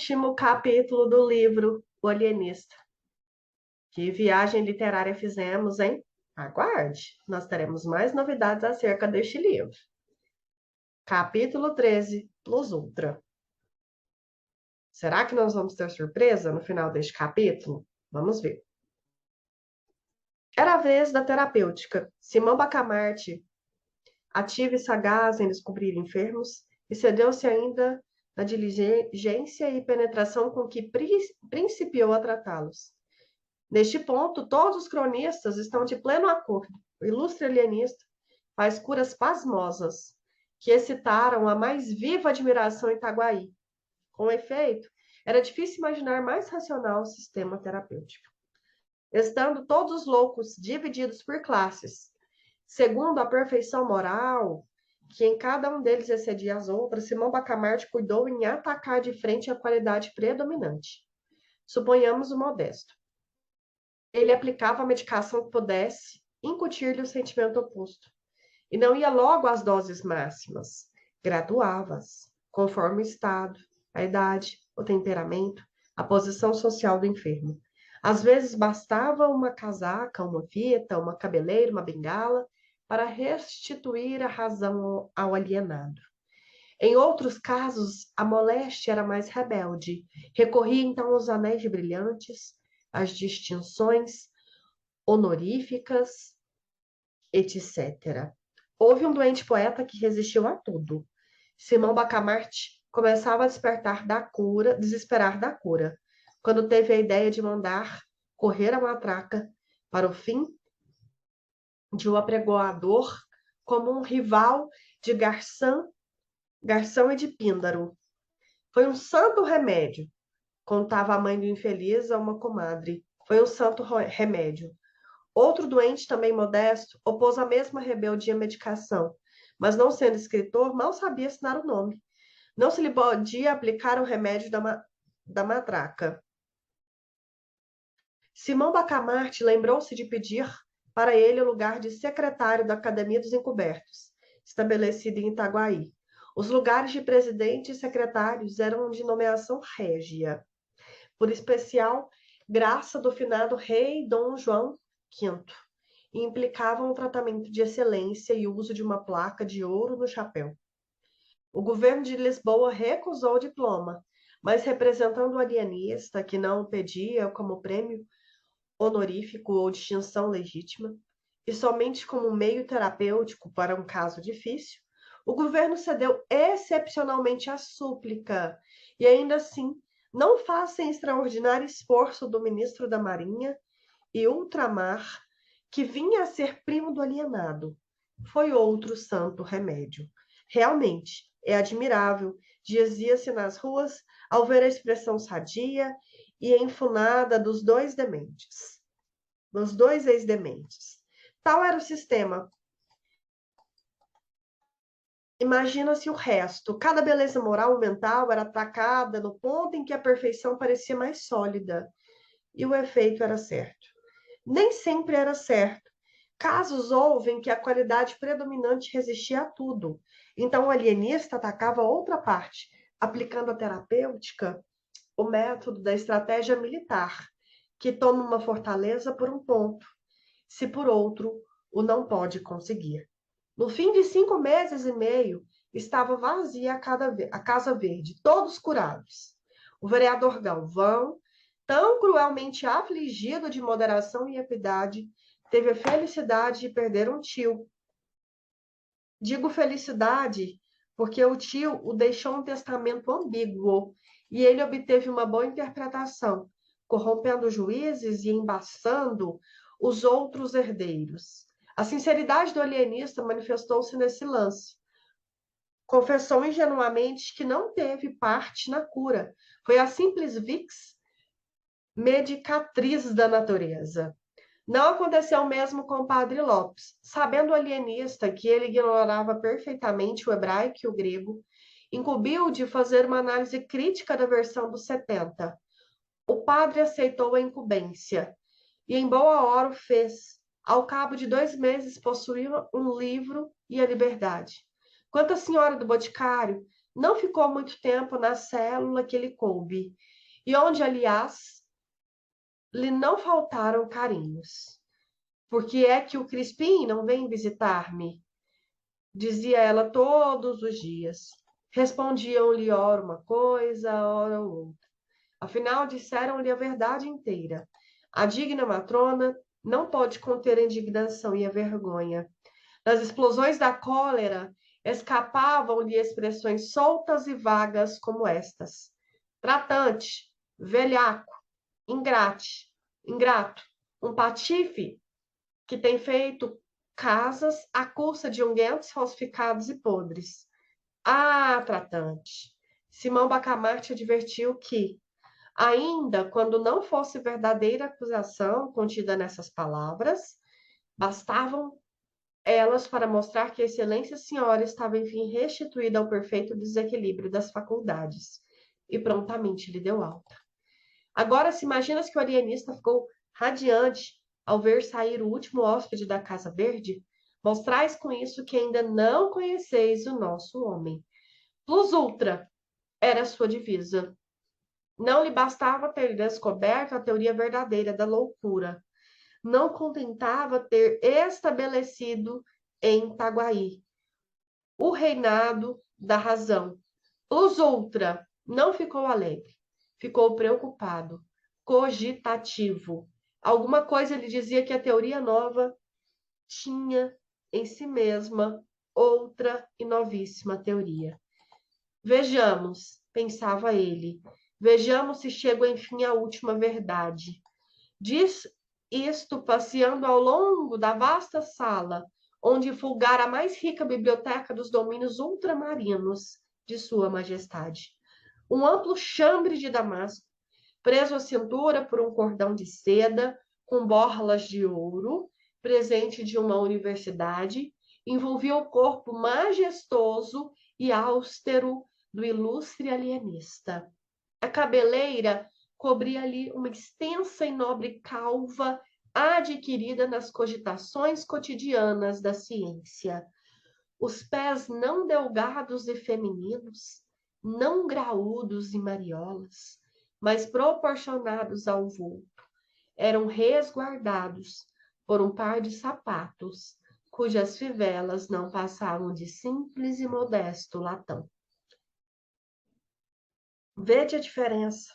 último capítulo do livro O Alienista. Que viagem literária fizemos, hein? Aguarde, nós teremos mais novidades acerca deste livro. Capítulo 13, Plus Ultra. Será que nós vamos ter surpresa no final deste capítulo? Vamos ver. Era a vez da terapêutica. Simão Bacamarte, ativa e sagaz em descobrir enfermos, excedeu-se ainda na diligência e penetração com que principiou a tratá-los. Neste ponto, todos os cronistas estão de pleno acordo. O ilustre alienista faz curas pasmosas, que excitaram a mais viva admiração em Itaguaí. Com efeito, era difícil imaginar mais racional o sistema terapêutico. Estando todos os loucos divididos por classes, segundo a perfeição moral, que em cada um deles excedia as outras, Simão Bacamarte cuidou em atacar de frente a qualidade predominante. Suponhamos o modesto. Ele aplicava a medicação que pudesse incutir-lhe o sentimento oposto. E não ia logo às doses máximas, graduava-as, conforme o estado, a idade, o temperamento, a posição social do enfermo. Às vezes bastava uma casaca, uma fita, uma cabeleira, uma bengala, para restituir a razão ao alienado. Em outros casos, a moléstia era mais rebelde. Recorria então aos anéis de brilhantes, às distinções honoríficas, etc. Houve um doente poeta que resistiu a tudo. Simão Bacamarte começava a despertar da cura, desesperar da cura, quando teve a ideia de mandar correr a matraca para o fim de um apregoador como um rival de garção e de píndaro. Foi um santo remédio, contava a mãe do infeliz a uma comadre. Foi um santo remédio. Outro doente, também modesto, opôs a mesma rebeldia à medicação, mas não sendo escritor, mal sabia assinar o nome. Não se lhe podia aplicar o remédio da matraca. Simão Bacamarte lembrou-se de pedir para ele o lugar de secretário da Academia dos Encobertos, estabelecido em Itaguaí. Os lugares de presidente e secretários eram de nomeação régia, por especial graça do finado rei Dom João V, e implicavam um tratamento de excelência e uso de uma placa de ouro no chapéu. O governo de Lisboa recusou o diploma, mas representando o alienista, que não o pedia como prêmio honorífico ou distinção legítima, e somente como meio terapêutico para um caso difícil, o governo cedeu excepcionalmente à súplica, e ainda assim não faz sem extraordinário esforço do ministro da Marinha e ultramar, que vinha a ser primo do alienado. Foi outro santo remédio. Realmente, é admirável, dizia-se nas ruas, ao ver a expressão sadia e enfunada dos dois ex-dementes. Tal era o sistema. Imagina-se o resto. Cada beleza moral ou mental era atacada no ponto em que a perfeição parecia mais sólida. E o efeito era certo. Nem sempre era certo. Casos houve em que a qualidade predominante resistia a tudo. Então o alienista atacava outra parte, aplicando a terapêutica, o método da estratégia militar, que toma uma fortaleza por um ponto, se por outro o não pode conseguir. No fim de 5 meses e meio, estava vazia a Casa Verde, todos curados. O vereador Galvão, tão cruelmente afligido de moderação e equidade, teve a felicidade de perder um tio. Digo felicidade porque o tio o deixou um testamento ambíguo e ele obteve uma boa interpretação, corrompendo juízes e embaçando os outros herdeiros. A sinceridade do alienista manifestou-se nesse lance. Confessou ingenuamente que não teve parte na cura. Foi a simples vix medicatriz da natureza. Não aconteceu o mesmo com o padre Lopes. Sabendo o alienista que ele ignorava perfeitamente o hebraico e o grego, incumbiu de fazer uma análise crítica da versão dos 70. O padre aceitou a incumbência e em boa hora o fez. Ao cabo de 2 meses possuía um livro e a liberdade. Quanto à senhora do Boticário, não ficou muito tempo na célula que lhe coube, e onde, aliás, lhe não faltaram carinhos. Por que é que o Crispim não vem visitar-me? Dizia ela todos os dias. Respondiam-lhe ora uma coisa, ora outra. Afinal, disseram-lhe a verdade inteira. A digna matrona não pôde conter a indignação e a vergonha. Nas explosões da cólera, escapavam-lhe expressões soltas e vagas como estas: tratante, velhaco, ingrato, um patife que tem feito casas à custa de unguentos falsificados e podres. Ah, tratante! Simão Bacamarte advertiu que, ainda quando não fosse verdadeira acusação contida nessas palavras, bastavam elas para mostrar que a excelência senhora estava enfim restituída ao perfeito desequilíbrio das faculdades, e prontamente lhe deu alta. Agora, se imaginas que o alienista ficou radiante ao ver sair o último hóspede da Casa Verde? Mostrais com isso que ainda não conheceis o nosso homem. Plus ultra era sua divisa. Não lhe bastava ter descoberto a teoria verdadeira da loucura. Não contentava ter estabelecido em Itaguaí o reinado da razão. Plus ultra não ficou alegre, ficou preocupado, cogitativo. Alguma coisa lhe dizia que a teoria nova tinha em si mesma outra e novíssima teoria. Vejamos, pensava ele, vejamos se chego enfim à última verdade. Diz isto passeando ao longo da vasta sala, onde fulgara a mais rica biblioteca dos domínios ultramarinos de Sua Majestade. Um amplo chambre de damasco, preso à cintura por um cordão de seda, com borlas de ouro, presente de uma universidade, envolvia o corpo majestoso e austero do ilustre alienista. A cabeleira cobria-lhe uma extensa e nobre calva adquirida nas cogitações cotidianas da ciência. Os pés não delgados e femininos, não graúdos e mariolas, mas proporcionados ao vulto, eram resguardados por um par de sapatos, cujas fivelas não passavam de simples e modesto latão. Vede a diferença.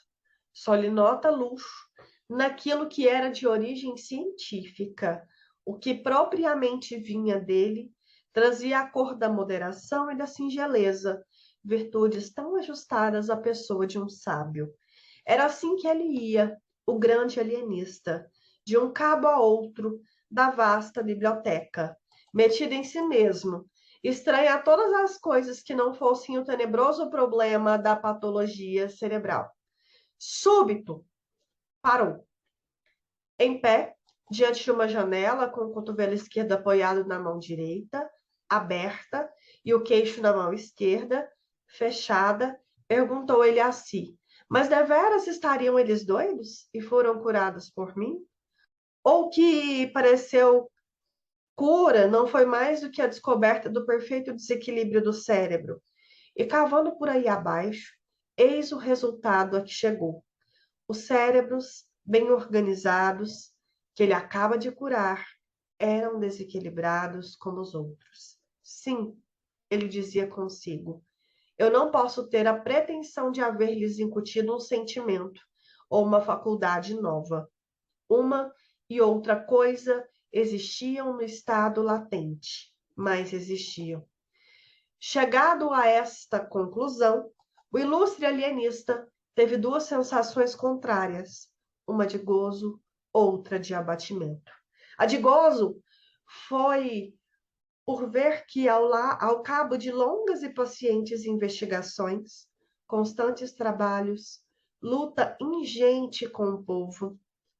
Só lhe nota luxo naquilo que era de origem científica. O que propriamente vinha dele trazia a cor da moderação e da singeleza, virtudes tão ajustadas à pessoa de um sábio. Era assim que ele ia, o grande alienista, de um cabo a outro da vasta biblioteca, metido em si mesmo, estranho a todas as coisas que não fossem o tenebroso problema da patologia cerebral. Súbito, parou. Em pé, diante de uma janela, com o cotovelo esquerdo apoiado na mão direita, aberta, e o queixo na mão esquerda, fechada, perguntou ele a si: mas deveras estariam eles doidos e foram curados por mim? Ou que pareceu cura não foi mais do que a descoberta do perfeito desequilíbrio do cérebro? E cavando por aí abaixo, eis o resultado a que chegou. Os cérebros bem organizados, que ele acaba de curar, eram desequilibrados como os outros. Sim, ele dizia consigo, eu não posso ter a pretensão de haver-lhes incutido um sentimento ou uma faculdade nova. Uma e outra coisa existiam no estado latente, mas existiam. Chegado a esta conclusão, o ilustre alienista teve duas sensações contrárias, uma de gozo, outra de abatimento. A de gozo foi por ver que, ao cabo de longas e pacientes investigações, constantes trabalhos, luta ingente com o povo,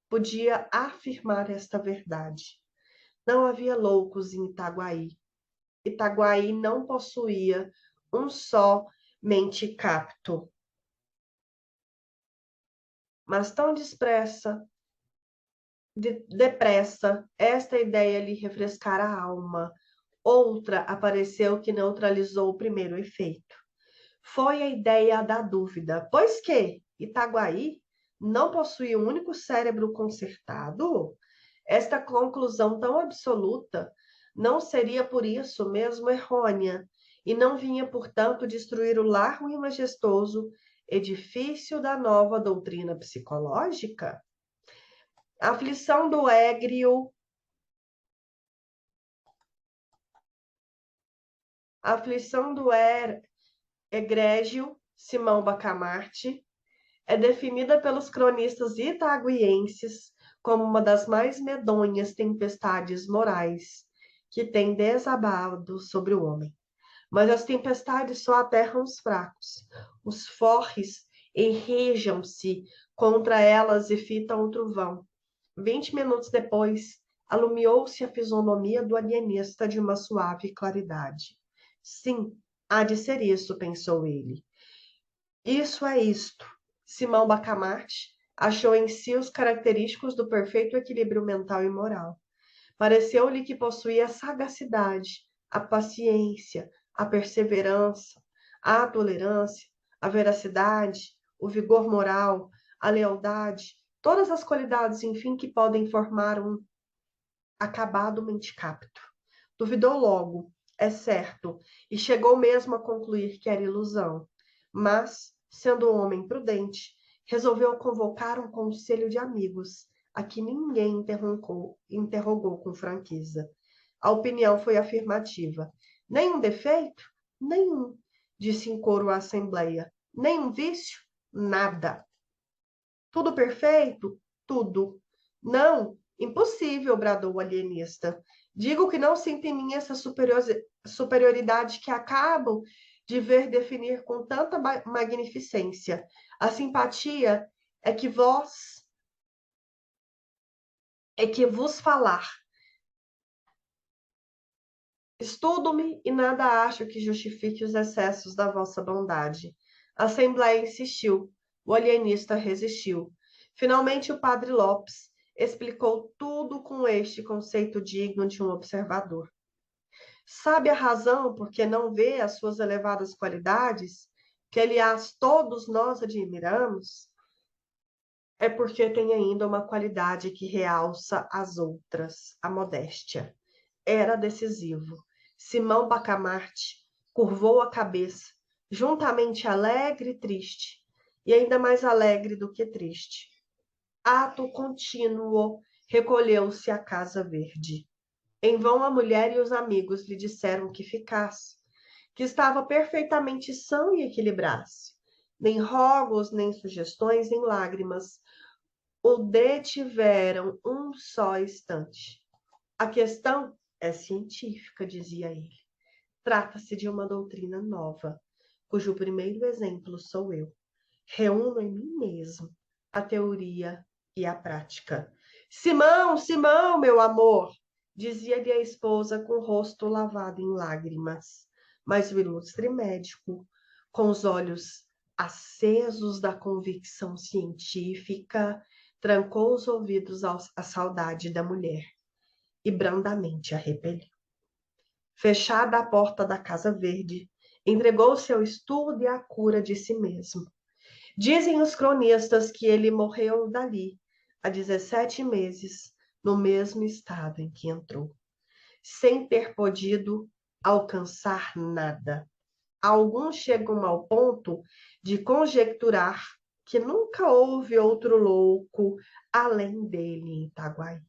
podia afirmar esta verdade. Não havia loucos em Itaguaí. Itaguaí não possuía um só mentecapto. Mas tão depressa, esta ideia lhe refrescara a alma. Outra apareceu que neutralizou o primeiro efeito. foi a ideia da dúvida, pois que Itaguaí não possui um único cérebro consertado. Esta conclusão tão absoluta não seria por isso mesmo errônea, e não vinha, portanto, destruir o largo e majestoso edifício da nova doutrina psicológica? A aflição do égrio, a aflição do egrégio Simão Bacamarte é definida pelos cronistas itaguienses como uma das mais medonhas tempestades morais que têm desabado sobre o homem. Mas as tempestades só aterram os fracos. Os forres enrejam-se contra elas e fitam o trovão. 20 minutos depois, alumiou-se a fisionomia do alienista de uma suave claridade. Sim, há de ser isso, pensou ele. Isso é isto. Simão Bacamarte achou em si os característicos do perfeito equilíbrio mental e moral. Pareceu-lhe que possuía a sagacidade, a paciência, a perseverança, a tolerância, a veracidade, o vigor moral, a lealdade, todas as qualidades, enfim, que podem formar um acabado mentecapto. Duvidou logo, é certo, e chegou mesmo a concluir que era ilusão. Mas, sendo um homem prudente, resolveu convocar um conselho de amigos, a que ninguém interrogou com franqueza. A opinião foi afirmativa. Nenhum defeito? Nenhum, disse em coro a assembleia. Nenhum vício? Nada. Tudo perfeito? Tudo. Não, impossível, bradou o alienista. Digo que não sinto em mim essa superioridade que acabo de ver definir com tanta magnificência. A simpatia é que vos falar. Estudo-me e nada acho que justifique os excessos da vossa bondade. A Assembleia insistiu. O alienista resistiu. Finalmente, o padre Lopes explicou tudo com este conceito digno de um observador. Sabe a razão por que não vê as suas elevadas qualidades, que, aliás, todos nós admiramos? É porque tem ainda uma qualidade que realça as outras, a modéstia. Era decisivo. Simão Bacamarte curvou a cabeça, juntamente alegre e triste, e ainda mais alegre do que triste. Ato contínuo, recolheu-se à Casa Verde. Em vão a mulher e os amigos lhe disseram que ficasse, que estava perfeitamente são e equilibrasse. Nem rogos, nem sugestões, nem lágrimas o detiveram um só instante. A questão é científica, dizia ele. Trata-se de uma doutrina nova, cujo primeiro exemplo sou eu. Reúno em mim mesmo a teoria e a prática. Simão, Simão, meu amor, dizia-lhe a esposa com o rosto lavado em lágrimas. Mas o ilustre médico, com os olhos acesos da convicção científica, trancou os ouvidos à saudade da mulher e brandamente a repeliu. Fechada a porta da Casa Verde, entregou-se ao estudo e à cura de si mesmo. Dizem os cronistas que ele morreu dali, há 17 meses, no mesmo estado em que entrou, sem ter podido alcançar nada. Alguns chegam ao ponto de conjecturar que nunca houve outro louco além dele em Itaguaí.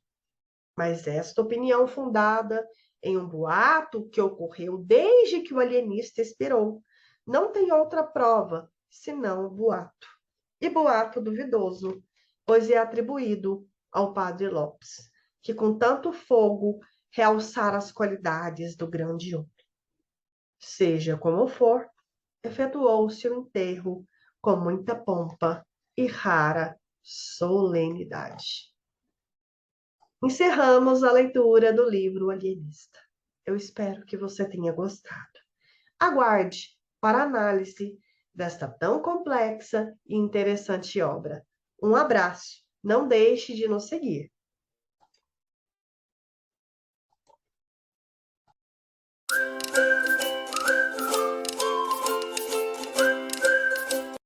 Mas esta opinião fundada em um boato que ocorreu desde que o alienista expirou não tem outra prova senão o boato. E boato duvidoso, pois é atribuído ao padre Lopes, que com tanto fogo realçara as qualidades do grande homem. Seja como for, efetuou-se o enterro com muita pompa e rara solenidade. Encerramos a leitura do livro Alienista. Eu espero que você tenha gostado. Aguarde para análise desta tão complexa e interessante obra. Um abraço. Não deixe de nos seguir.